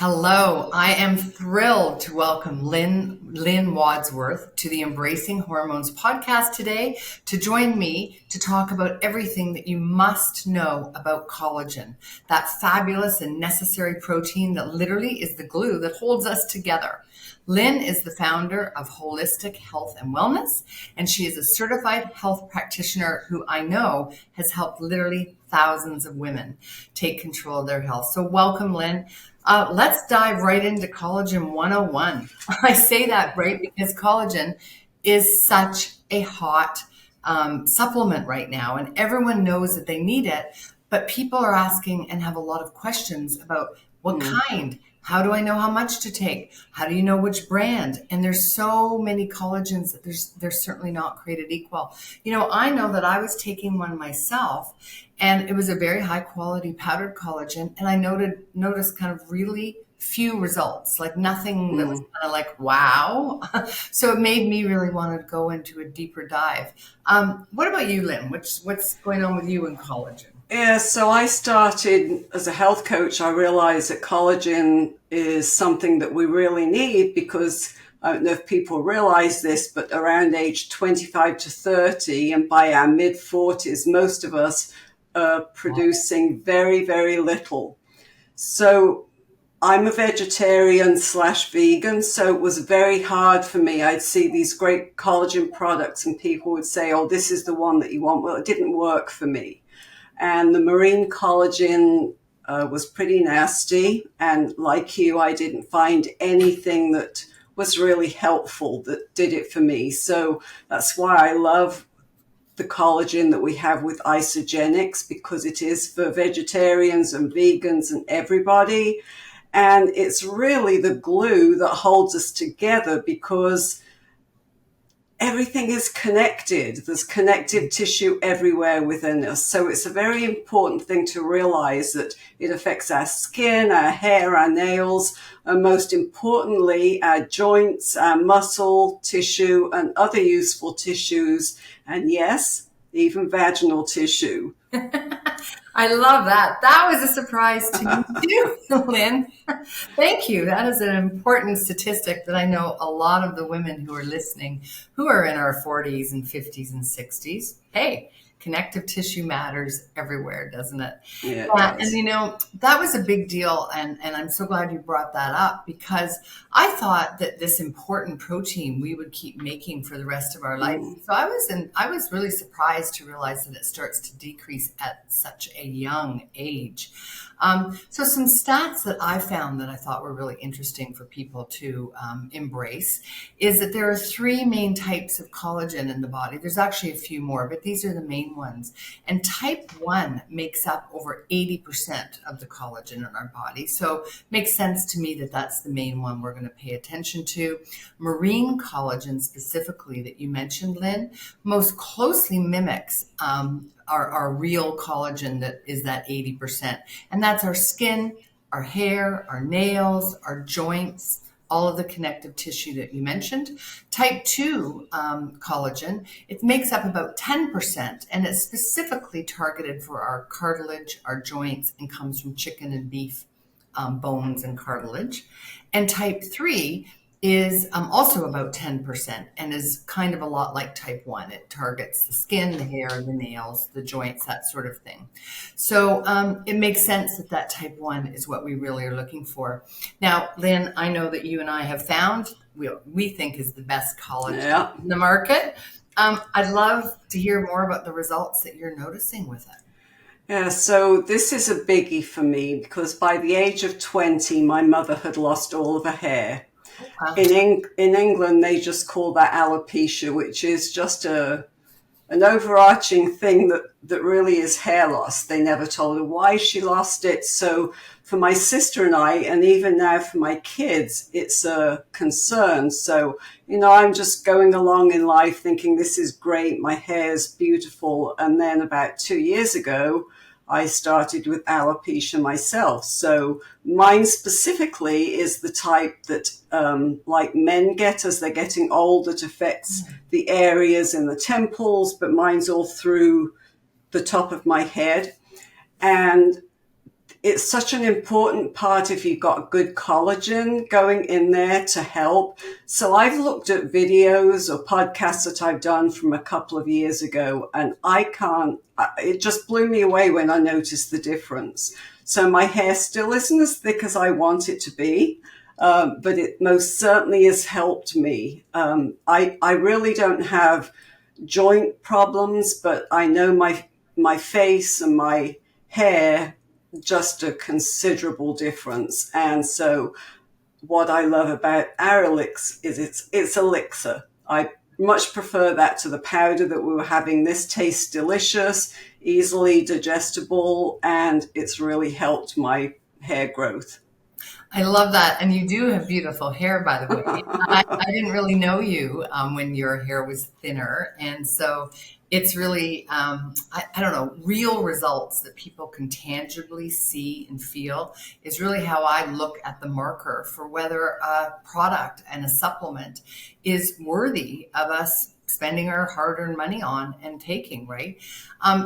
Hello, I am thrilled to welcome Lynn Wadsworth to the Embracing Hormones podcast today to join me to talk about everything that you must know about collagen, that fabulous and necessary protein that literally is the glue that holds us together. Lynn is the founder of Holistic Health and Wellness, and she is a certified health practitioner who I know has helped literally thousands of women take control of their health. So welcome, Lynn. Let's dive right into Collagen 101. I say that, right, because collagen is such a hot supplement right now, and everyone knows that they need it, but people are asking and have a lot of questions about what kind. How do I know how much to take? How do you know which brand? And there's so many collagens that they're certainly not created equal. You know, I know that I was taking one myself, and it was a very high quality powdered collagen, and I noticed kind of really few results, like nothing that was kind of like, wow. So it made me really want to go into a deeper dive. What about you, Lynn? What's going on with you in collagen? Yeah, so I started as a health coach. I realized that collagen is something that we really need because I don't know if people realize this, but around age 25 to 30 and by our mid 40s, most of us are producing very, very little. So I'm a vegetarian / vegan, so it was very hard for me. I'd see these great collagen products and people would say, oh, this is the one that you want. Well, it didn't work for me. And the marine collagen was pretty nasty. And like you, I didn't find anything that was really helpful that did it for me. So that's why I love the collagen that we have with Isogenics, because it is for vegetarians and vegans and everybody. And it's really the glue that holds us together because everything is connected. There's connective tissue everywhere within us. So it's a very important thing to realize that it affects our skin, our hair, our nails, and most importantly, our joints, our muscle tissue, and other useful tissues. And yes, even vaginal tissue. I love that. That was a surprise to me too, Lynn. Thank you. That is an important statistic that I know a lot of the women who are listening, who are in our 40s and 50s and 60s. Hey, connective tissue matters everywhere, doesn't it? Yeah, Yeah, and you know, that was a big deal. And I'm so glad you brought that up because I thought that this important protein we would keep making for the rest of our life. So I was really surprised to realize that it starts to decrease at such a young age. So some stats that I found that I thought were really interesting for people to embrace is that there are three main types of collagen in the body. There's actually a few more, but these are the main ones. And type 1 makes up over 80% of the collagen in our body. So it makes sense to me that that's the main one we're going to pay attention to. Marine collagen specifically that you mentioned, Lynn, most closely mimics our real collagen that is that 80%. And that's our skin, our hair, our nails, our joints, all of the connective tissue that you mentioned. Type 2 collagen, it makes up about 10%, and it's specifically targeted for our cartilage, our joints, and comes from chicken and beef bones and cartilage. And type 3 is also about 10% and is kind of a lot like type 1. It targets the skin, the hair, the nails, the joints, that sort of thing. So it makes sense that that type 1 is what we really are looking for. Now, Lynn, I know that you and I have found we think is the best collagen in the market. I'd love to hear more about the results that you're noticing with it. Yeah, so this is a biggie for me because by the age of 20, my mother had lost all of her hair. In England, they just call that alopecia, which is just an overarching thing that really is hair loss. They never told her why she lost it. So for my sister and I, and even now for my kids, it's a concern. So, you know, I'm just going along in life thinking this is great. My hair's beautiful. And then about 2 years ago, I started with alopecia myself. So mine specifically is the type that like men get as they're getting old. It affects the areas in the temples, but mine's all through the top of my head. And it's such an important part if you've got good collagen going in there to help. So I've looked at videos or podcasts that I've done from a couple of years ago, and it just blew me away when I noticed the difference. So my hair still isn't as thick as I want it to be, but it most certainly has helped me. I really don't have joint problems, but I know my face and my hair just a considerable difference. And so what I love about our elixir is it's elixir. I much prefer that to the powder that we were having. This tastes delicious, easily digestible, and it's really helped my hair growth. I love that. And you do have beautiful hair, by the way. I didn't really know you when your hair was thinner. And so it's really, I don't know, real results that people can tangibly see and feel is really how I look at the marker for whether a product and a supplement is worthy of us spending our hard-earned money on and taking, right?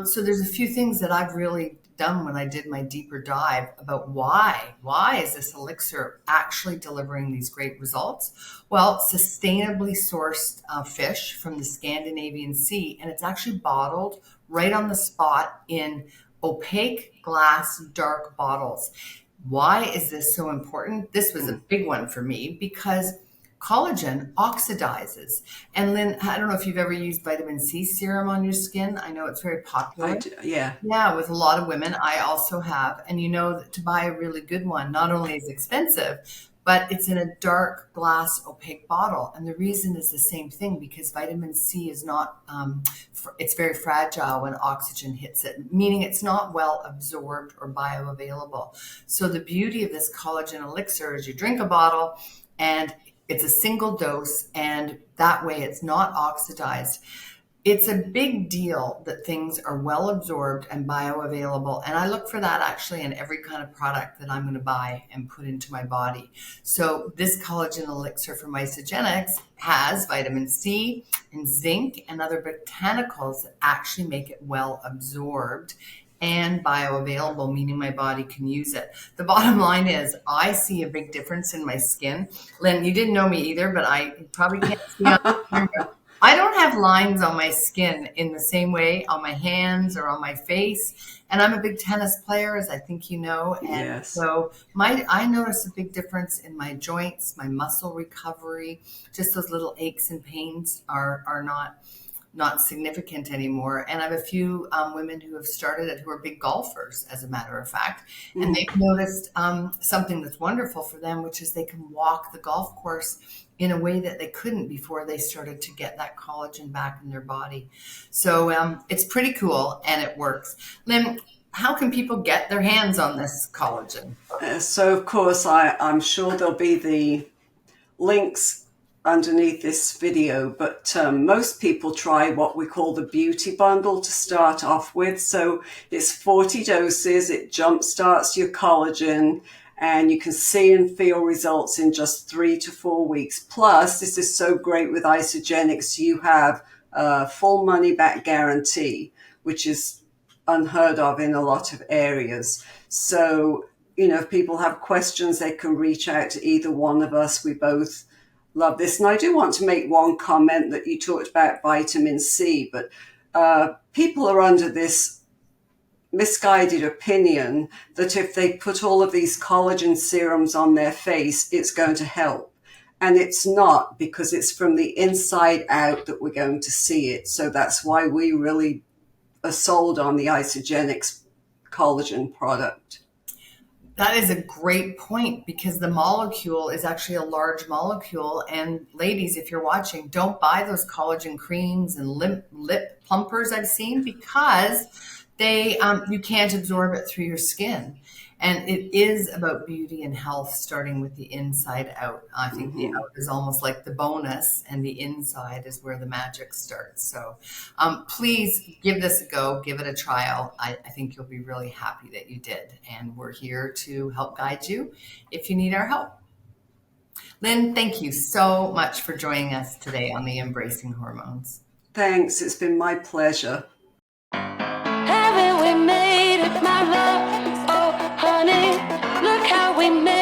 So there's a few things that I've really done when I did my deeper dive about why is this elixir actually delivering these great results? Well, sustainably sourced fish from the Scandinavian Sea, and it's actually bottled right on the spot in opaque glass dark bottles. Why is this so important? This was a big one for me because collagen oxidizes. And Lynn, I don't know if you've ever used vitamin C serum on your skin. I know it's very popular. Yeah. Yeah, with a lot of women. I also have. And you know that to buy a really good one, not only is expensive, but it's in a dark glass opaque bottle. And the reason is the same thing because vitamin C is not, it's very fragile when oxygen hits it, meaning it's not well absorbed or bioavailable. So the beauty of this collagen elixir is you drink a bottle and it's a single dose, and that way it's not oxidized. It's a big deal that things are well absorbed and bioavailable. And I look for that actually in every kind of product that I'm going to buy and put into my body. So this collagen elixir from Isogenics has vitamin C and zinc and other botanicals that actually make it well absorbed and bioavailable, meaning my body can use it. The bottom line is I see a big difference in my skin. Lynn, you didn't know me either, but I probably can't see on the camera. I don't have lines on my skin in the same way on my hands or on my face. And I'm a big tennis player, as I think you know. And Yes. so I notice a big difference in my joints, my muscle recovery. Just those little aches and pains are not significant anymore. And I have a few women who have started it who are big golfers, as a matter of fact. And they've noticed something that's wonderful for them, which is they can walk the golf course in a way that they couldn't before they started to get that collagen back in their body. So it's pretty cool and it works. Lynn, how can people get their hands on this collagen? So, of course, I'm sure there'll be the links underneath this video, but most people try what we call the beauty bundle to start off with. So it's 40 doses, it jump starts your collagen, and you can see and feel results in just 3 to 4 weeks. Plus, this is so great with Isogenics, you have a full money back guarantee, which is unheard of in a lot of areas. So, if people have questions, they can reach out to either one of us. We both love this. And I do want to make one comment that you talked about vitamin C, but people are under this misguided opinion that if they put all of these collagen serums on their face, it's going to help. And it's not, because it's from the inside out that we're going to see it. So that's why we really are sold on the Isogenics collagen product. That is a great point because the molecule is actually a large molecule. And ladies, if you're watching, don't buy those collagen creams and lip plumpers I've seen because you can't absorb it through your skin. And it is about beauty and health, starting with the inside out. I think the out is almost like the bonus, and the inside is where the magic starts. So please give this a go, give it a trial. I think you'll be really happy that you did. And we're here to help guide you if you need our help. Lynn, thank you so much for joining us today on the Embracing Hormones. Thanks. It's been my pleasure. Haven't we made it, my love? Oh, honey. we met.